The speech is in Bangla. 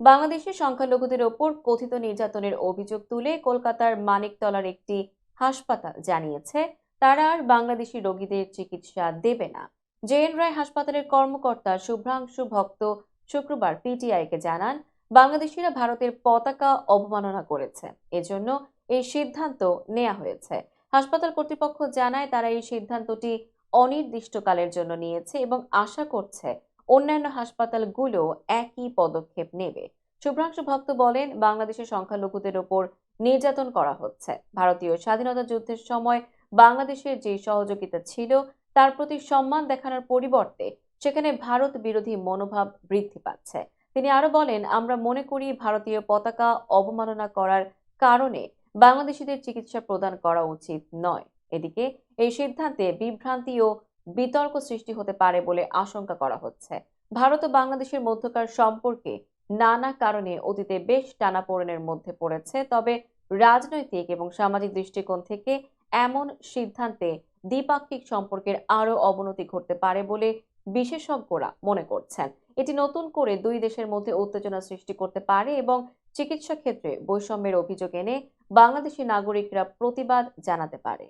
বাংলাদেশের সংখ্যালঘুদের ওপর কথিত নির্যাতনের অভিযোগ তুলে কলকাতার মানিকতলার একটি হাসপাতাল জানিয়েছে তারা আর বাংলাদেশি রোগীদের চিকিৎসা দেবে না। জেএন রায় হাসপাতালের কর্মকর্তা শুভ্রাংশু ভক্ত শুক্রবার পিটিআইকে জানান, বাংলাদেশিরা ভারতের পতাকা অবমাননা করেছে, এজন্য এই সিদ্ধান্ত নেওয়া হয়েছে। হাসপাতাল কর্তৃপক্ষ জানায় তারা এই সিদ্ধান্তটি অনির্দিষ্টকালের জন্য নিয়েছে এবং আশা করছে অন্যান্য হাসপাতালগুলো একই পদক্ষেপ নেবে। শুভ্রাংশু ভক্ত বলেন, বাংলাদেশের সংখ্যালঘুদের ওপর নির্যাতন করা হচ্ছে। ভারতীয় স্বাধীনতা যুদ্ধের সময় বাংলাদেশের যে সহযোগিতা ছিল তার প্রতি সম্মান দেখানোর পরিবর্তে সেখানে ভারত বিরোধী মনোভাব বৃদ্ধি পাচ্ছে। তিনি আরো বলেন, আমরা মনে করি ভারতীয় পতাকা অবমাননা করার কারণে বাংলাদেশিদের চিকিৎসা প্রদান করা উচিত নয়। এদিকে এই সিদ্ধান্তে বিভ্রান্তি ও বিতর্ক সৃষ্টি হতে পারে বলে আশঙ্কা করা হচ্ছে। ভারত ও বাংলাদেশের মধ্যকার সম্পর্কে নানা কারণে অতীতে বেশ টানাপোড়েনের মধ্যে পড়েছে, তবে রাজনৈতিক এবং সামাজিক দৃষ্টিকোণ থেকে এমন সিদ্ধান্তে দ্বিপাক্ষিক সম্পর্কের আরো অবনতি ঘটতে পারে বলে বিশেষজ্ঞরা মনে করছেন। এটি নতুন করে দুই দেশের মধ্যে উত্তেজনা সৃষ্টি করতে পারে এবং চিকিৎসা ক্ষেত্রে বৈষম্যের অভিযোগ এনে বাংলাদেশি নাগরিকরা প্রতিবাদ জানাতে পারে।